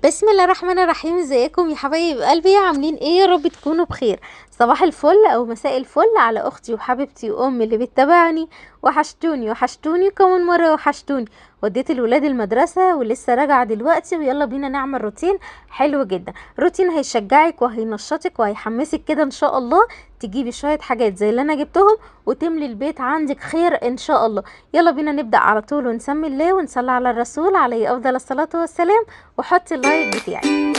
بسم الله الرحمن الرحيم. ازيكم يا حبايب قلبي؟ عاملين ايه؟ يا رب تكونوا بخير. صباح الفل او مساء الفل على اختي وحبيبتي وامي اللي بتتابعني. وحشتوني وحشتوني كمان مره وحشتوني. وديت الولاد المدرسه ولسه راجعه دلوقتي، ويلا بينا نعمل روتين حلو جدا. روتين هيشجعك وهينشطك وهيحمسك كده ان شاء الله. تجيبي شويه حاجات زي اللي انا جبتهم وتملي البيت عندك خير ان شاء الله. يلا بينا نبدا على طول ونسمي الله ونصلي على الرسول عليه افضل الصلاه والسلام. وحطي اللايك بتاعي.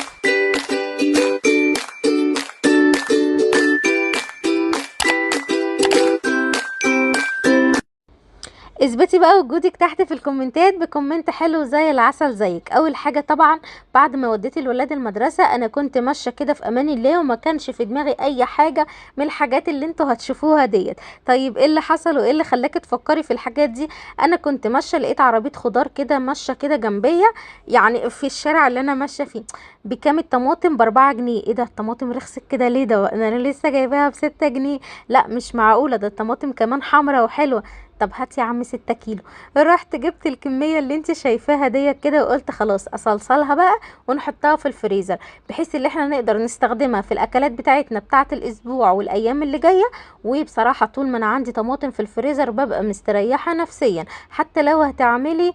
اثبتي بقى وجودك تحت في الكومنتات بكومنت حلو زي العسل زيك. اول حاجه طبعا بعد ما وديت الولاد المدرسه انا كنت ماشيه كده في امان الله، وما كانش في دماغي اي حاجه من الحاجات اللي انتوا هتشوفوها ديت. طيب ايه اللي حصل وايه اللي خلاكي تفكري في الحاجات دي؟ انا كنت ماشيه لقيت عربيه خضار كده ماشيه كده جنبيه، يعني في الشارع اللي انا ماشيه فيه. بكام الطماطم؟ ب4 جنيه. ايه ده؟ الطماطم رخصت كده ليه؟ ده انا لسه جايباها ب6 جنيه. لا مش معقوله، ده الطماطم كمان حمرا وحلوه. طب هات يا عم 6 كيلو. رحت جبت الكمية اللي انت شايفاها ديت كده، وقلت خلاص اصلصلها بقى ونحطها في الفريزر، بحيث ان احنا نقدر نستخدمها في الاكلات بتاعتنا بتاعة الاسبوع والايام اللي جاية. وبصراحة طول ما انا عندي طماطم في الفريزر ببقى مستريحة نفسيا. حتى لو هتعملي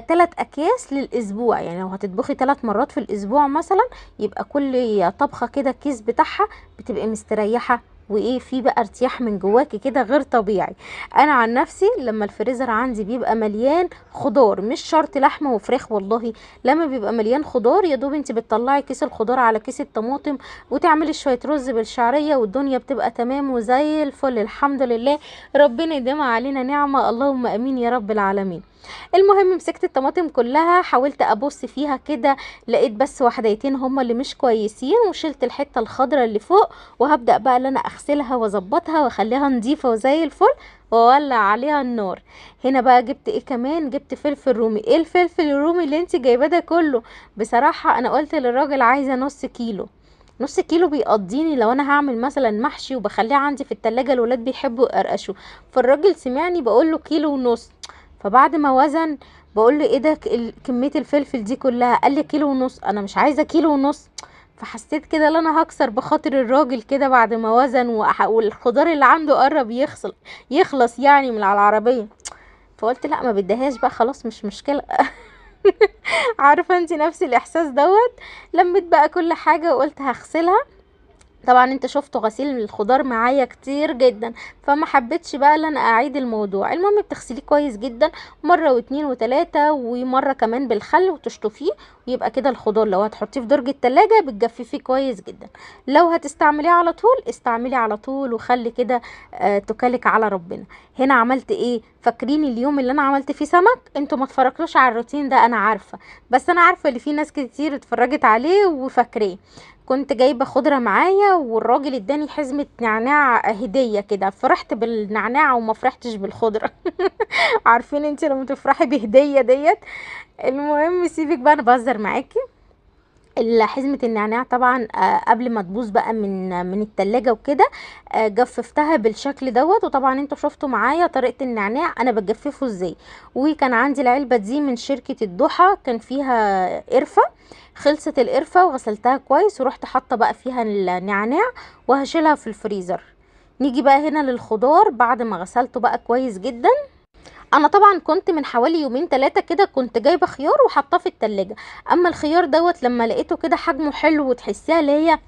3 اكياس للاسبوع، يعني لو هتطبخي 3 مرات في الاسبوع مثلا، يبقى كل طبخة كده كيس بتاعها، بتبقى مستريحة. وايه، في بقى ارتياح من جواكي كده غير طبيعي. انا عن نفسي لما الفريزر عندي بيبقى مليان خضار، مش شرط لحمه وفراخ والله، لما بيبقى مليان خضار يا دوب انت بتطلعي كيس الخضار على كيس الطماطم وتعملي شويه رز بالشعريه، والدنيا بتبقى تمام وزي الفل الحمد لله. ربنا يديمها علينا نعمه، اللهم امين يا رب العالمين. المهم مسكت الطماطم كلها، حاولت ابص فيها كده، لقيت بس وحدتين هما اللي مش كويسين، وشلت الحته الخضراء اللي فوق. وهبدا بقى ان انا اغسلها واظبطها واخليها نظيفه وزي الفل، واولع عليها النار. هنا بقى جبت ايه كمان؟ جبت فلفل رومي. ايه الفلفل الرومي اللي انت جايباه ده كله؟ بصراحه انا قلت للراجل عايزه نص كيلو. نص كيلو بيقضيني لو انا هعمل مثلا محشي وبخليه عندي في التلاجة، الولاد بيحبوا يقرقشوا. فالراجل سمعني بقول له كيلو ونص. فبعد ما وزن بقول له ايه ده كميه الفلفل دي كلها؟ قال لي كيلو ونص. انا مش عايزه كيلو ونص. فحسيت كده ان انا هكسر بخاطر الراجل كده بعد ما وزن والخضار اللي عنده قرب يخلص يعني من على العربيه. فقلت لا ما بديهاش بقى، خلاص مش مشكله. عارفه انت نفس الاحساس دوت. لميت بقى كل حاجه وقلت هغسلها. طبعا انت شفتوا غسيل الخضار معايا كتير جدا، فما حبيتش بقى ان انا اعيد الموضوع. المهم بتغسليه كويس جدا مره واتنين وتلاته، ومره كمان بالخل وتشطفيه، ويبقى كده الخضار لو هتحطيه في درج التلاجة بتجففيه كويس جدا. لو هتستعمليه على طول استعملي على طول وخلي كده توكلك على ربنا. هنا عملت ايه؟ فاكرين اليوم اللي انا عملت فيه سمك؟ انتوا ما اتفرجتوش على الروتين ده انا عارفه، بس انا عارفه اللي فيه ناس كتير اتفرجت عليه وفاكراه. كنت جايبه خضره معايا، والراجل اداني حزمه نعناع هديه كده، فرحت بالنعناع وما فرحتش بالخضره. عارفين انت لما تفرحي بهديه ديت. المهم سيبك بقى، انا بهزر معاكي. حزمة النعناع طبعا قبل ما تبوظ بقى من التلاجة وكده، جففتها بالشكل دوت. وطبعا انتوا شفتوا معايا طريقة النعناع انا بجففه ازاي. وكان عندي العلبة دي من شركة الضحى، كان فيها قرفة. خلصت القرفة وغسلتها كويس ورحت حاطة بقى فيها النعناع وهشيلها في الفريزر. نيجي بقى هنا للخضار بعد ما غسلته بقى كويس جدا. انا طبعا كنت من حوالي يومين 3 كده كنت جايبه خيار وحطاه في التلاجة. اما الخيار دوت لما لقيته كده حجمه حلو وتحسيها اللي هي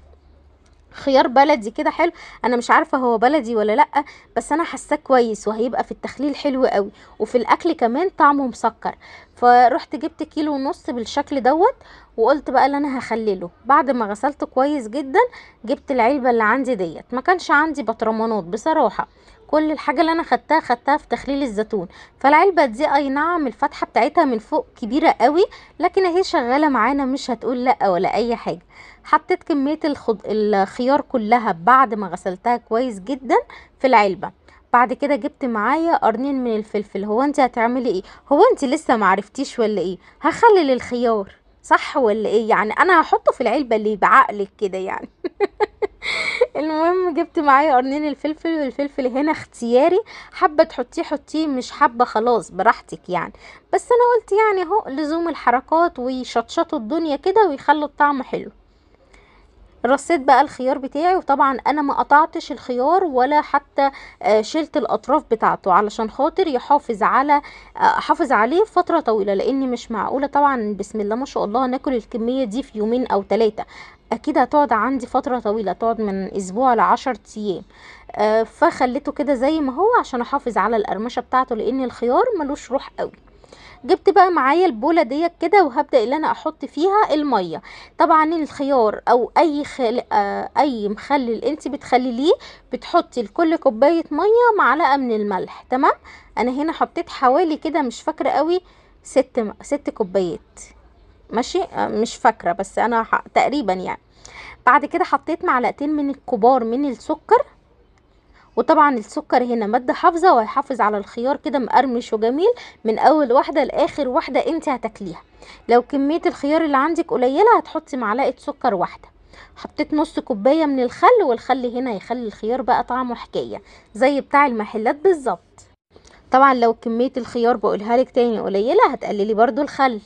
خيار بلدي كده حلو. انا مش عارفه هو بلدي ولا لا، بس انا حاساه كويس وهيبقى في التخليل حلو قوي، وفي الاكل كمان طعمه مسكر. فرحت جبت كيلو ونص بالشكل دوت. وقلت بقى اللي انا هخلله بعد ما غسلته كويس جدا. جبت العلبه اللي عندي ديت، ما كانش عندي بطرمانات بصراحه. كل الحاجه اللي انا خدتها في تخليل الزيتون. فالعلبه دي اي نعم الفتحه بتاعتها من فوق كبيره قوي، لكن اهي شغاله معانا مش هتقول لا ولا اي حاجه. حطيت كمية الخيار كلها بعد ما غسلتها كويس جدا في العلبة. بعد كده جبت معايا قرنين من الفلفل. هو انت هتعملي ايه؟ هو انت لسه معرفتيش ولا ايه؟ هخلل الخيار. صح ولا ايه؟ يعني انا هحطه في العلبة اللي بعقلك كده يعني. المهم جبت معايا قرنين الفلفل، والفلفل هنا اختياري، حابه تحطيه حطيه، مش حابه خلاص براحتك يعني. بس انا قلت يعني اهو لزوم الحركات ويشطشطوا الدنيا كده ويخلوا الطعم حلو. رصيت بقى الخيار بتاعي، وطبعا انا ما قطعتش الخيار ولا حتى شلت الاطراف بتاعته علشان خاطر يحافظ على احافظ عليه فترة طويلة، لاني مش معقولة طبعا بسم الله ما شاء الله ناكل الكمية دي في يومين او ثلاثة، اكيد هتقعد عندي فترة طويلة، تقعد من اسبوع ل10 ايام. فخليته كده زي ما هو عشان احافظ على القرمشة بتاعته، لان الخيار ملوش روح قوي. جبت بقى معايا البولة ديت كده، وهبدأ ان انا احط فيها المية. طبعا الخيار او اي مخلل انت بتخلليه، بتحطي لكل كوباية مية معلقة من الملح. تمام. انا هنا حطيت حوالي كده مش فاكرة قوي، ست كوبايات. ماشي، مش فاكرة بس انا تقريبا يعني. بعد كده حطيت معلقتين من الكبار من السكر، وطبعا السكر هنا مادة حافظة وهيحافظ على الخيار كده مقرمش وجميل من اول واحدة لاخر واحدة انت هتاكليها. لو كمية الخيار اللي عندك قليلة هتحطي معلقة سكر واحدة. حطيت نص كوباية من الخل، والخل هنا يخلي الخيار بقى طعمه حكاية زي بتاع المحلات بالظبط. طبعا لو كمية الخيار بقولها لك تاني قليلة هتقللي برضو الخل.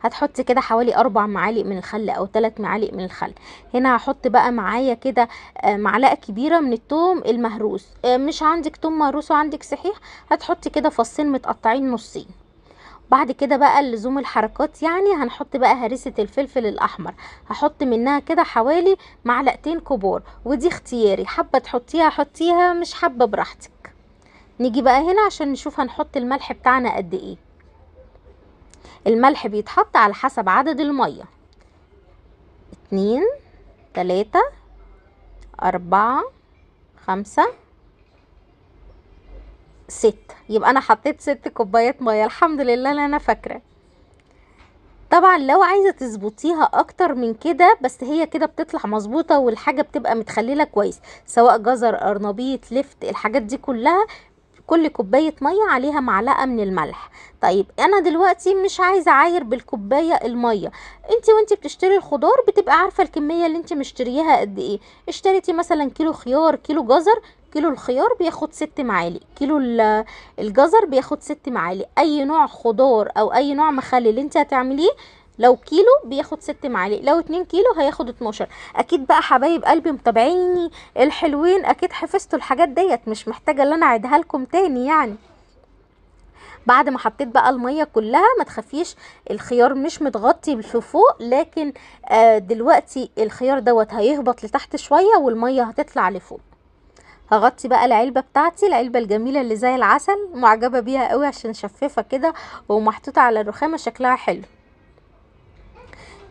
هتحطي كده حوالي 4 معالق من الخل او 3 معالق من الخل. هنا هحط بقى معايا كده معلقه كبيره من الثوم المهروس. مش عندك ثوم مهروس وعندك صحيح، هتحطي كده فصين متقطعين نصين. بعد كده بقى لزوم الحركات يعني هنحط بقى هريسه الفلفل الاحمر، هحط منها كده حوالي معلقتين كبار، ودي اختياري، حابه تحطيها حطيها، مش حابه براحتك. نيجي بقى هنا عشان نشوف هنحط الملح بتاعنا قد ايه. الملح بيتحط على حسب عدد المية، 2 3 4 5 6. يبقى انا حطيت 6 كوبايات مية، الحمد لله اللي انا فاكرة. طبعا لو عايزة تظبطيها اكتر من كده، بس هي كده بتطلع مظبوطة والحاجة بتبقى متخللة كويس، سواء جزر قرنبيط لفت الحاجات دي كلها، كل كوباية مية عليها معلقة من الملح. طيب انا دلوقتي مش عايزة اعاير بالكوباية المية. وانتي بتشتري الخضار بتبقى عارفة الكمية اللي انتي مشتريها قد ايه. اشتريتي مثلا كيلو خيار، كيلو جزر، كيلو الخيار بياخد 6 معالق، كيلو الجزر بياخد 6 معالق. اي نوع خضار او اي نوع مخلل انت هتعمليه، لو كيلو بياخد 6 معالق، لو 2 كيلو هياخد 12. اكيد بقى حبايب قلبي متابعيني الحلوين اكيد حفظتوا الحاجات ديت، مش محتاجه ان انا اعيدها لكم تاني يعني. بعد ما حطيت بقى الميه كلها، ما تخافيش الخيار مش متغطي في فوق، لكن دلوقتي الخيار دوت هيهبط لتحت شويه والميه هتطلع لفوق. هغطي بقى العلبه بتاعتي، العلبه الجميله اللي زي العسل، معجبه بيها قوي عشان شفافه كده ومحطوطه على الرخامه شكلها حلو.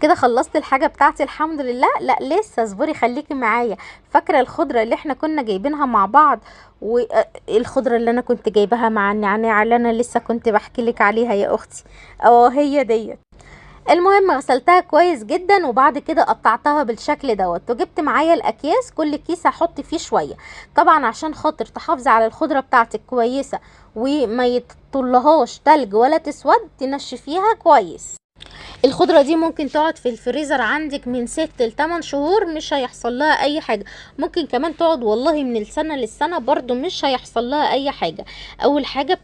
كده خلصت الحاجة بتاعتي الحمد لله. لا لسه، اصبري خليكي معايا. فاكرة الخضرة اللي احنا كنا جايبينها مع بعض، والخضرة اللي انا كنت جايباها مع النعناع اللي انا لسه كنت بحكي لك عليها يا اختي؟ اه هي ديت. المهم غسلتها كويس جدا، وبعد كده قطعتها بالشكل دوت، وجبت معايا الاكياس، كل كيس هحط فيه شوية. طبعا عشان خاطر تحافظي على الخضرة بتاعتك كويسة وما يطلهاش تلج ولا تسود، تنشفيها كويس. الخضرة دي ممكن تقعد في الفريزر عندك من 6 ل8 شهور، مش هيحصل لها اي حاجة. ممكن كمان تقعد والله من السنة للسنة برضو مش هيحصل لها اي حاجة. اول حاجة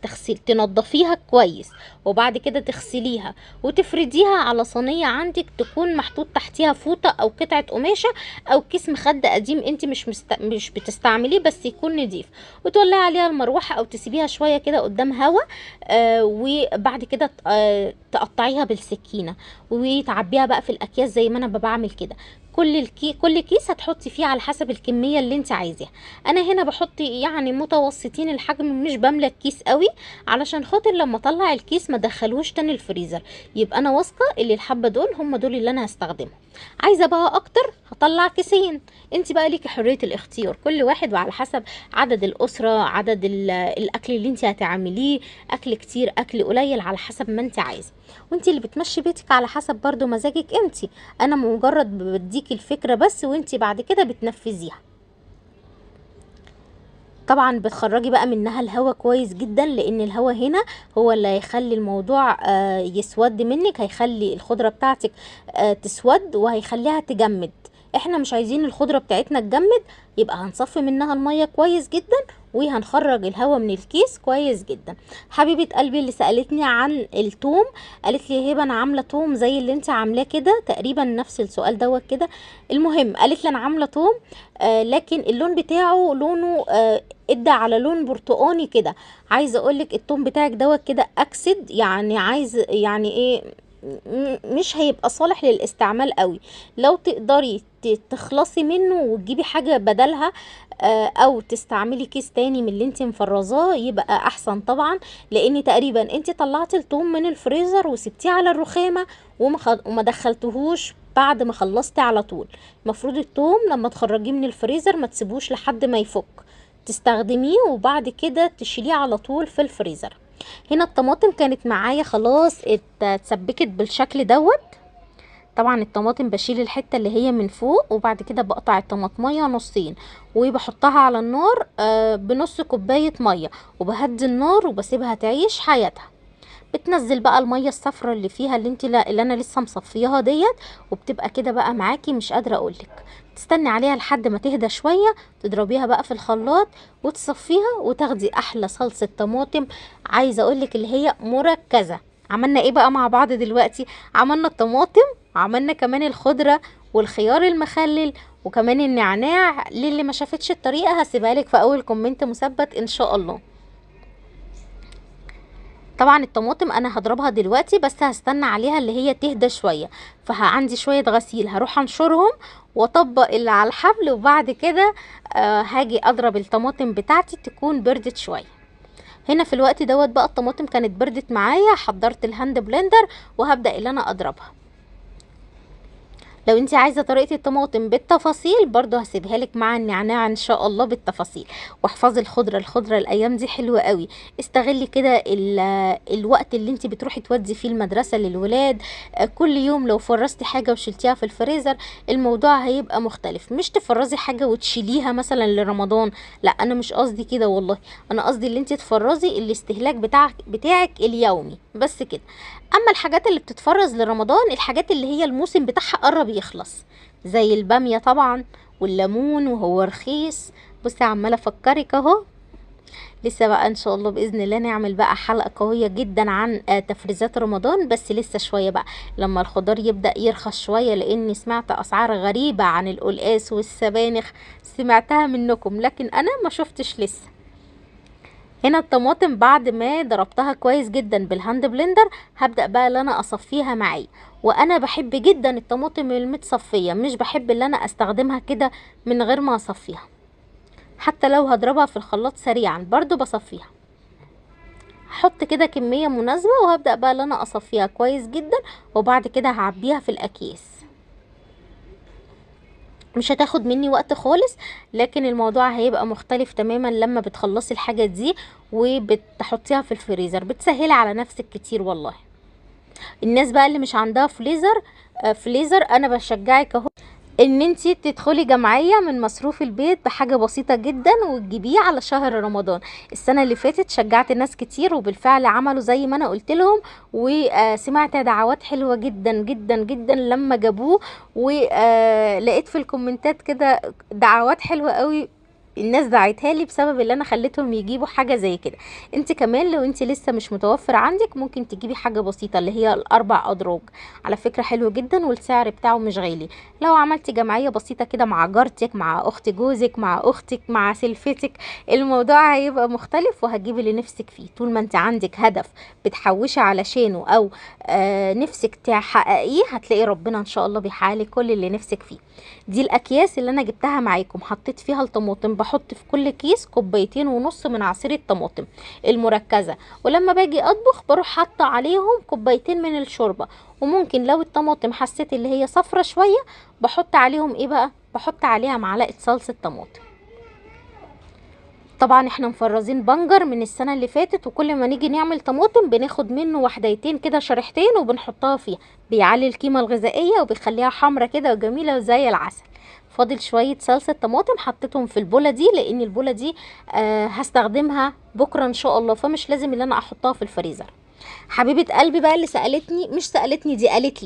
تنضفيها كويس، وبعد كده تغسليها وتفرديها على صينية عندك، تكون محطوط تحتيها فوطة او قطعة قماشة او كيس مخدة قديم انت مش بتستعمليه بس يكون نضيف، وتولعي عليها المروحة او تسيبيها شوية كده قدام هوا. وبعد كده تقطعيها بالسكينة وتعبيها بقى في الاكياس زي ما انا بعمل كده. كل كيس هتحطي فيه على حسب الكميه اللي انت عايزاها. انا هنا بحط يعني متوسطين الحجم، مش بملى الكيس قوي علشان خاطر لما اطلع الكيس ما ادخلوش تاني الفريزر، يبقى انا واثقه اللي الحبه دول هم دول اللي انا هستخدمهم. عايزه بقى اكتر هطلع كيسين. انت بقى ليكي حريه الاختيار، كل واحد وعلى حسب عدد الاسره، عدد الاكل اللي انت هتعمليه، اكل كتير اكل قليل على حسب ما انت عايزه، وانت اللي بتمشي بيتك على حسب برضو مزاجك انت. انا مجرد بديكي الفكرة بس، وانت بعد كده بتنفذيها. طبعا بتخرجي بقى منها الهواء كويس جدا، لان الهواء هنا هو اللي هيخلي الموضوع يسود منك، هيخلي الخضرة بتاعتك تسود وهيخليها تجمد. احنا مش عايزين الخضرة بتاعتنا تجمد، يبقى هنصفي منها المية كويس جدا وهنخرج الهواء من الكيس كويس جدا. حبيبة قلبي اللي سألتني عن التوم، قالت لي هبه انا عامله توم زي اللي انت عاملاه كده، تقريبا نفس السؤال دوت كده. المهم قالت لي انا عامله توم لكن اللون بتاعه لونه ادى على لون برتقاني كده. عايزه اقولك التوم بتاعك دوت كده اكسد، يعني عايز يعني ايه، مش هيبقى صالح للاستعمال قوي. لو تقدري تخلصي منه وتجيبي حاجة بدلها او تستعملي كيس تاني من اللي انت مفرزاه يبقى احسن طبعا. لان تقريبا انت طلعتي الثوم من الفريزر وسبتيه على الرخامة وما دخلتهوش بعد ما خلصتي على طول. المفروض الثوم لما تخرجيه من الفريزر ما تسيبوش لحد ما يفك، تستخدميه وبعد كده تشيليه على طول في الفريزر. هنا الطماطم كانت معايا خلاص اتسبكت بالشكل دوت. طبعا الطماطم بشيل الحته اللي هي من فوق وبعد كده بقطع الطماطميه نصين وبحطها على النار بنص كوبايه ميه وبهدي النار وبسيبها تعيش حياتها. بتنزل بقى الميه الصفراء اللي فيها اللي انا لسه مصفياها ديت، وبتبقى كده بقى معاكي مش قادره اقولك. تستني عليها لحد ما تهدى شويه، تضربيها بقى في الخلاط وتصفيها وتاخدي احلى صلصه طماطم. عايزه اقولك اللي هي مركزه. عملنا ايه بقى مع بعض دلوقتي؟ عملنا الطماطم، عملنا كمان الخضره والخيار المخلل وكمان النعناع. للي ما شافتش الطريقه هسيبها لك في اول كومنت مثبت ان شاء الله. طبعا الطماطم انا هضربها دلوقتي بس هستنى عليها اللي هي تهدى شويه، فعندي شويه غسيل هروح انشرهم واطبق اللي على الحبل، وبعد كده هاجي اضرب الطماطم بتاعتي تكون بردت شويه. هنا في الوقت دوت بقى الطماطم كانت بردت معايا، حضرت الهاند بلندر وهبدا اللي انا اضربها. لو انت عايزه طريقه الطماطم بالتفاصيل برضو هسيبها لك مع النعناع ان شاء الله بالتفاصيل. واحفظي الخضره الايام دي حلوه قوي. استغلي كده الوقت اللي انت بتروحي تودي فيه المدرسه للولاد. كل يوم لو فرزتي حاجه وشلتيها في الفريزر الموضوع هيبقى مختلف. مش تفرزي حاجه وتشيليها مثلا لرمضان، لا انا مش قصدي كده والله، انا قصدي اللي انت تفرزي الاستهلاك بتاعك اليومي بس كده. اما الحاجات اللي بتتفرز لرمضان الحاجات اللي هي الموسم بتاعها قرب يخلص، زي البامية طبعا والليمون وهو رخيص. بصي عمالة افكرك اهو. لسه بقى ان شاء الله باذن الله نعمل بقى حلقة قوية جدا عن تفريزات رمضان، بس لسه شوية بقى لما الخضار يبدأ يرخص شوية، لاني سمعت اسعار غريبة عن القلقاس والسبانخ، سمعتها منكم لكن انا ما شفتش لسه. هنا الطماطم بعد ما ضربتها كويس جدا بالهاند بلندر هبدأ بقى اللي انا اصفيها معايا. وانا بحب جدا الطماطم المتصفية، مش بحب اللي انا استخدمها كده من غير ما اصفيها. حتى لو هضربها في الخلاط سريعا برضو بصفيها. هحط كده كمية مناسبة وهبدأ بقى اللي انا اصفيها كويس جدا، وبعد كده هعبيها في الاكياس. مش هتاخد مني وقت خالص، لكن الموضوع هيبقى مختلف تماما لما بتخلصي الحاجة دي وبتحطيها في الفريزر. بتسهلي على نفسك كتير والله. الناس بقى اللي مش عندها فليزر انا بشجعك اهو ان انتي تدخلي جمعية من مصروف البيت بحاجة بسيطة جدا وتجيبيه على شهر رمضان. السنة اللي فاتت شجعت ناس كتير وبالفعل عملوا زي ما انا قلت لهم، وسمعت دعوات حلوة جدا جدا جدا لما جابوه، ولقيت في الكومنتات كده دعوات حلوة قوي الناس دعيتها لي بسبب اللي انا خليتهم يجيبوا حاجه زي كده. انت كمان لو انت لسه مش متوفر عندك ممكن تجيبي حاجه بسيطه اللي هي الاربع ادراج، على فكره حلو جدا والسعر بتاعه مش غالي. لو عملتي جمعيه بسيطه كده مع جارتك، مع اخت جوزك، مع اختك، مع سلفتك، الموضوع هيبقى مختلف وهتجيبي اللي نفسك فيه. طول ما انت عندك هدف بتحوشي علشانه او نفسك تحققيه هتلاقي ربنا ان شاء الله بيحقق كل اللي نفسك فيه. دي الاكياس اللي انا جبتها معاكم، حطيت فيها الطماطم. بحط في كل كيس كوبايتين ونص من عصير الطماطم المركزه، ولما باجي اطبخ بروح حاطه عليهم كوبايتين من الشوربه. وممكن لو الطماطم حسيت اللي هي صفرة شويه بحط عليهم ايه بقى، بحط عليها معلقه صلصه طماطم. طبعا احنا مفرزين بنجر من السنه اللي فاتت، وكل ما نيجي نعمل طماطم بناخد منه وحديتين كده شريحتين وبنحطها فيها، بيعلي القيمه الغذائيه وبيخليها حمرة كده وجميله وزي العسل. فاضل شويه صلصه طماطم حطيتهم في البوله دي، لان البوله دي هستخدمها بكره ان شاء الله، فمش لازم ان انا احطها في الفريزر. حبيبه قلبي بقى اللي سالتني، مش سالتني دي، قالت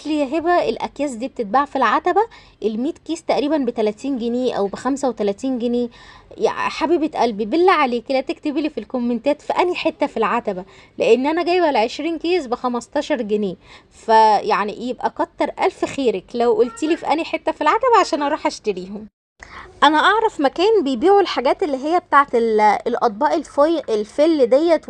لي يا هبه الاكياس دي بتتباع في العتبه ال100 كيس تقريبا ب 30 جنيه او ب 35 جنيه. يا حبيبه قلبي بالله عليكي لا تكتبي لي في الكومنتات في انهي حته في العتبه، لان انا جايبه ال20 كيس ب 15 جنيه. فيعني يبقى كتر الف خيرك لو قلتي لي في انهي حته في العتبه عشان اروح اشتريهم. انا اعرف مكان بيبيعوا الحاجات اللي هي بتاعت الاطباق الفل ديت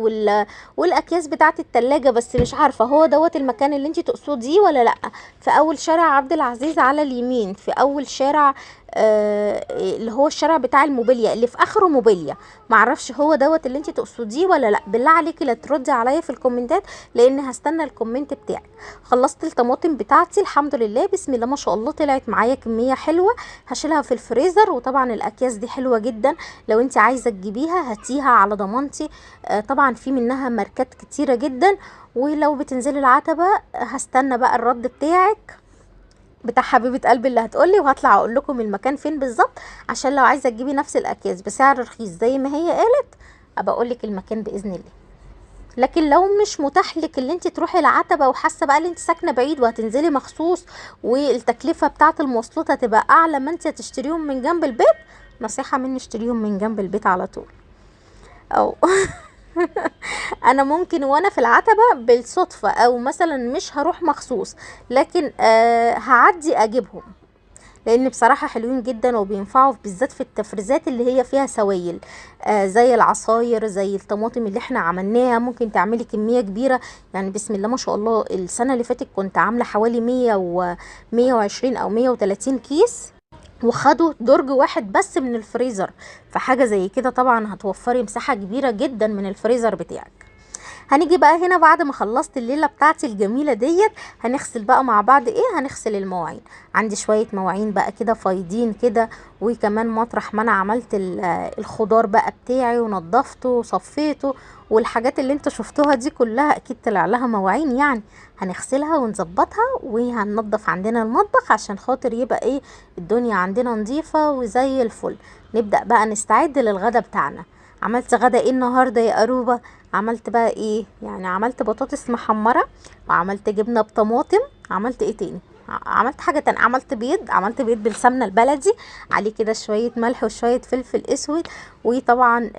والاكياس بتاعت التلاجة، بس مش عارفة هو دوت المكان اللي انتي تقصديه ولا لا. في اول شارع عبد العزيز على اليمين، في اول شارع اللي هو الشارع بتاع الموبيليا اللي في اخره موبيليا. معرفش هو دوت اللي انتي تقصديه ولا لا. بالله عليكي لا تردي عليا في الكومنتات، لان هستنى الكومنت بتاعك. خلصت الطماطم بتاعتي الحمد لله، بسم الله ما شاء الله، طلعت معايا كمية حلوة. هشيلها في الفريزر. وطبعا الاكياس دي حلوة جدا، لو انت عايزة تجيبيها هاتيها على ضمانتي. طبعا في منها ماركات كتيرة جدا. ولو بتنزلي العتبة هستنى بقى الرد بتاعك بتاع حبيبه قلبي اللي هتقولي، وهطلع اقول لكم المكان فين بالظبط، عشان لو عايزه تجيبي نفس الاكياس بسعر رخيص زي ما هي قالت ابقى اقول لك المكان باذن الله. لكن لو مش متاح لك اللي انت تروحي العتبه، وحاسه بقى اللي انت ساكنه بعيد وهتنزلي مخصوص، والتكلفه بتاعه المواصلات هتبقى اعلى ما انت هتشتريهم من جنب البيت، نصيحه مني اشتريهم من جنب البيت على طول. او انا ممكن وانا في العتبة بالصدفة او مثلا مش هروح مخصوص، لكن هعدي اجيبهم، لان بصراحة حلوين جدا وبينفعوا بالذات في التفريزات اللي هي فيها سوائل، زي العصاير، زي الطماطم اللي احنا عملناها. ممكن تعملي كمية كبيرة، يعني بسم الله ما شاء الله. السنة اللي فاتت كنت عاملة حوالي 120 او 130 كيس، وخدوا درج واحد بس من الفريزر. فحاجة زي كده طبعا هتوفري مساحة كبيرة جدا من الفريزر بتاعك. هنيجي بقى هنا بعد ما خلصت الليلة بتاعتي الجميلة ديت، هنغسل بقى مع بعض هنغسل المواعين. عندي شوية مواعين بقى كده فايضين كده، وكمان مطرح ما انا عملت الخضار بقى بتاعي ونضفته وصفيته، والحاجات اللي انتوا شفتوها دي كلها اكيد طلع لها مواعين يعني. هنغسلها ونظبطها وهننضف عندنا المطبخ عشان خاطر يبقى الدنيا عندنا نظيفة وزي الفل. نبدأ بقى نستعد للغدا بتاعنا. عملت غدا النهارده يا قروبه؟ عملت بقى يعني عملت بطاطس محمره، وعملت جبنه بطماطم. عملت تاني؟ عملت حاجه تانية، عملت بيض بالسمنه البلدي، عليه كده شويه ملح وشويه فلفل اسود، وطبعا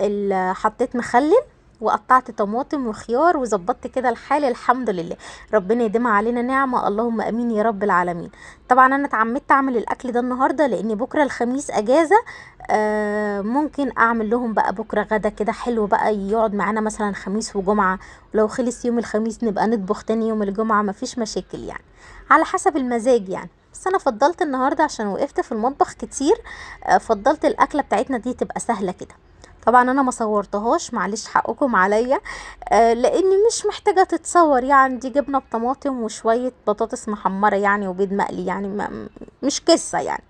حطيت مخلل، وقطعت طماطم وخيار وظبطت كده الحال. الحمد لله، ربنا يديمها علينا نعمه، اللهم امين يا رب العالمين. طبعا انا اتعمدت اعمل الاكل ده النهارده لان بكره الخميس اجازه. ممكن اعمل لهم بقى بكره غدا كده حلو بقى، يقعد معانا مثلا خميس وجمعه، ولو خلص يوم الخميس نبقى نطبخ تاني يوم الجمعه، مفيش مشاكل يعني، على حسب المزاج يعني. بس انا فضلت النهارده عشان وقفت في المطبخ كتير، فضلت الاكله بتاعتنا دي تبقى سهله كده. طبعا انا ما صورتهاش، معلش حقكم عليا، لاني مش محتاجه تتصور يعني. دي جبنه بطماطم وشويه بطاطس محمره يعني، وبيض مقلي يعني، مش قصه يعني.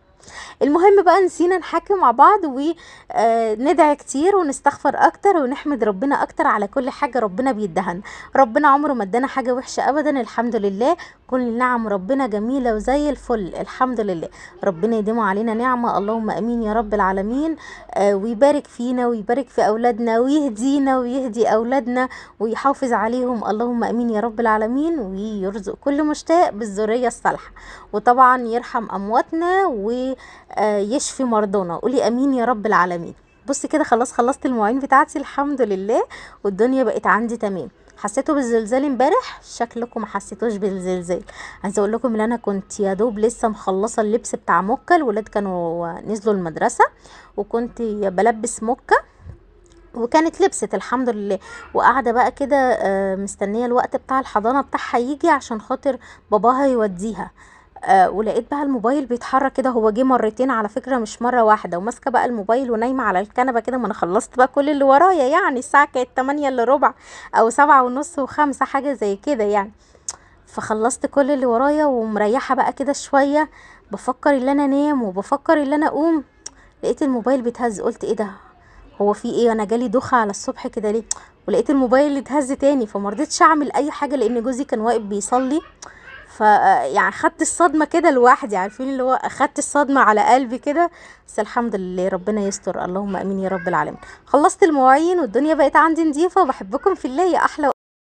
المهم بقى نسينا نحكي مع بعض وندعي كتير ونستغفر اكتر ونحمد ربنا اكتر على كل حاجة ربنا بيدهن. ربنا عمره ما ادانا حاجة وحشة ابدا، الحمد لله. كل نعم ربنا جميلة وزي الفل، الحمد لله. ربنا يديمه علينا نعمة، اللهم امين يا رب العالمين. ويبارك فينا ويبارك في اولادنا ويهدينا ويهدي اولادنا ويحافظ عليهم، اللهم امين يا رب العالمين. ويرزق كل مشتاق بالذرية الصالحة، وطبعا يرحم امواتنا ويشفي مرضانا. قولي امين يا رب العالمين. بصي كده خلاص خلصت المواعين بتاعتي الحمد لله، والدنيا بقت عندي تمام. حسيتوا بالزلزال امبارح؟ شكلكم ما حسيتوش بالزلزال. عايزه اقول لكم ان انا كنت يا دوب لسه مخلصه اللبس بتاع موكا، الولاد كانوا نزلوا المدرسه، وكنت بلبس موكا، وكانت لبست الحمد لله، وقاعده بقى كده مستنيه الوقت بتاع الحضانه بتاعها يجي عشان خاطر باباها يوديها. ولقيت بقى الموبايل بيتحرك كده، هو جه مرتين على فكره مش مره واحده، وماسكه بقى الموبايل ونايمه على الكنبه كده. ما انا خلصت بقى كل اللي ورايا يعني، الساعه كانت 8 الا ربع او 7 ونص و5 حاجه زي كده يعني. فخلصت كل اللي ورايا ومريحه بقى كده شويه، بفكر ان انا انام وبفكر ان انا اقوم، لقيت الموبايل بيتهز. قلت ايه ده، هو في ايه، انا جالي دوخه على الصبح كده ليه؟ ولقيت الموبايل اتهز تاني، فمرضتش اعمل اي حاجه لان جوزي كان واقف بيصلي، يعني خدت الصدمة كده لوحدي، عارفين اللي هو اخدت الصدمة على قلبي كده. بس الحمد لله، ربنا يستر، اللهم امين يا رب العالمين. خلصت المواعين والدنيا بقت عندي نظيفة، وبحبكم في الله يا احلى